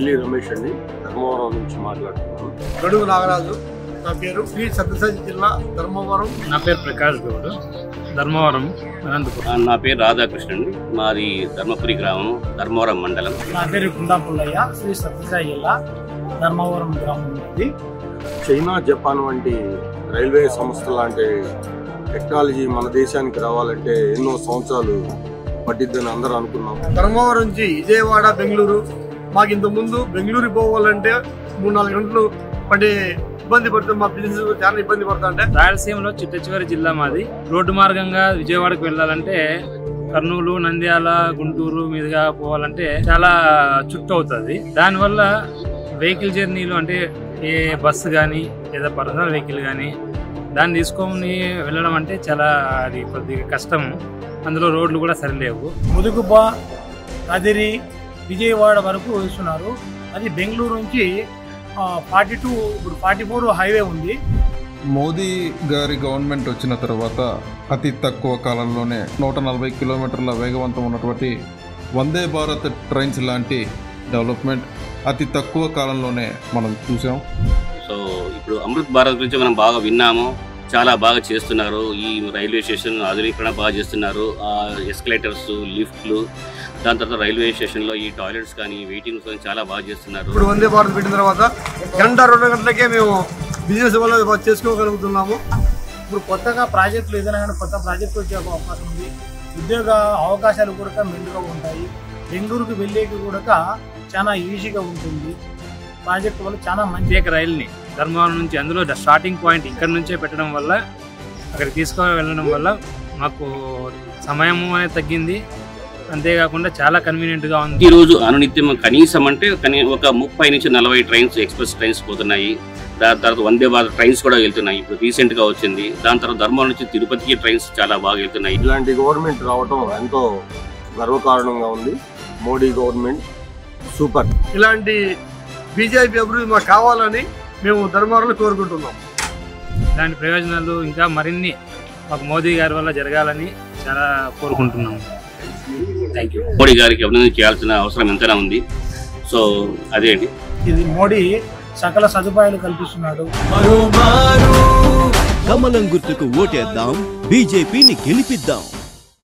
ఢిల్లీ రమేష్ అండి, ధర్మవరం నుంచి మాట్లాడుతున్నాను. గడుగు నాగరాజు నా పేరు, శ్రీ సత్యసాయి జిల్లా ధర్మవరం. నా పేరు ప్రకాష్ గౌడ్, ధర్మవరం అనంతపురం. నా పేరు రాధాకృష్ణ అండి, మాది ధర్మపురి గ్రామం, ధర్మవరం మండలం. నా పేరు కుండాపుల్లయ్య, శ్రీ సత్యసాయి జిల్లా ధర్మవరం గ్రామం. చైనా, జపాన్ వంటి రైల్వే సంస్థ లాంటి టెక్నాలజీ మన దేశానికి రావాలంటే ఎన్నో సంవత్సరాలు పట్టిద్దని అందరూ అనుకున్నాం. ధర్మవరం నుంచి విజయవాడ, బెంగళూరు, మాకు ఇంత ముందు బెంగళూరు పోవాలంటే 3-4 గంటలు పడే ఇబ్బంది పడుతుంది. మా బిజినెస్ చాలా ఇబ్బంది పడుతుంది. అంటే రాయలసీమలో చిట్ట చివరి జిల్లా మాది. రోడ్డు మార్గంగా విజయవాడకు వెళ్ళాలంటే కర్నూలు, నంద్యాల, గుంటూరు మీదుగా పోవాలంటే చాలా చుట్టూ అవుతుంది. దానివల్ల వెహికల్ జర్నీలు అంటే ఏ బస్సు కానీ లేదా పర్సనల్ వెహికల్ కానీ దాన్ని తీసుకొని వెళ్ళడం అంటే చాలా అది కొద్దిగా కష్టం. అందులో రోడ్లు కూడా సరిలేవు. ముదుగుబ్బ, కదిరి, విజయవాడ వరకు వేస్తున్నారు. అది బెంగళూరు నుంచి 42 ఇప్పుడు 44 హైవే ఉంది. మోదీ గారి గవర్నమెంట్ వచ్చిన తర్వాత అతి తక్కువ కాలంలోనే 140 కిలోమీటర్ల వేగవంతం ఉన్నటువంటి వందే భారత్ ట్రైన్స్ లాంటి డెవలప్మెంట్ అతి తక్కువ కాలంలోనే మనం చూసాం. సో ఇప్పుడు అమృత్ భారత్ గురించి మనం బాగా విన్నాము, చాలా బాగా చేస్తున్నారు. ఈ రైల్వే స్టేషన్ ఆధునీకరణ బాగా చేస్తున్నారు. ఎస్కలేటర్స్, లిఫ్ట్లు, దాని తర్వాత రైల్వే స్టేషన్లో ఈ టాయిలెట్స్ కానీ వెయిటింగ్స్ కానీ చాలా బాగా చేస్తున్నారు. ఇప్పుడు వందే భారత్ పెట్టిన తర్వాత 1-2 గంటలకే మేము బిజినెస్ వల్ల చేసుకోగలుగుతున్నాము. ఇప్పుడు కొత్తగా ప్రాజెక్టులు ఏదైనా కానీ కొత్త ప్రాజెక్టులు వచ్చే అవకాశం ఉంది. ఉద్యోగ అవకాశాలు కూడా మెండుగా ఉంటాయి. బెంగళూరుకు వెళ్ళేకి కూడా చాలా ఈజీగా ఉంటుంది. ప్రాజెక్టు వల్ల చాలా మంచి రైలుని ధర్మవరం నుంచి, అందులో స్టార్టింగ్ పాయింట్ ఇక్కడ నుంచే పెట్టడం వల్ల అక్కడికి తీసుకొని వెళ్ళడం వల్ల మాకు సమయము అనేది తగ్గింది. అంతేకాకుండా చాలా కన్వీనియంట్గా ఉంది. ఈ రోజు అనునిత్యం కనీసం అంటే ఒక 30 నుంచి 40 ట్రైన్స్, ఎక్స్ప్రెస్ ట్రైన్స్ పోతున్నాయి. దాని తర్వాత వందే భారత్ ట్రైన్స్ కూడా వెళ్తున్నాయి. ఇప్పుడు రీసెంట్గా వచ్చింది. దాని తర్వాత ధర్మవరం నుంచి తిరుపతికి ట్రైన్స్ చాలా బాగా వెళ్తున్నాయి. ఇలాంటి గవర్నమెంట్ రావటం ఎంతో గర్వకారణంగా ఉంది. Modi government super. ఇలాంటి బీజేపీ అభివృద్ధి మాకు కావాలని మేము ధర్మవరంలో కోరుకుంటున్నాం. ఇలాంటి ప్రయోజనాలు ఇంకా మరిన్ని మాకు మోదీ గారి వల్ల జరగాలని చాలా కోరుకుంటున్నాము. Thank you. మోడీ గారికి అభినందన చేయాల్సిన అవసరం ఎంతైనా ఉంది. సో అదే అండి, ఇది మోడీ సకల సదుపాయాలు కల్పిస్తున్నాడు. కమలం గుర్తుకు ఓటేద్దాం, బీజేపీని గెలిపిద్దాం.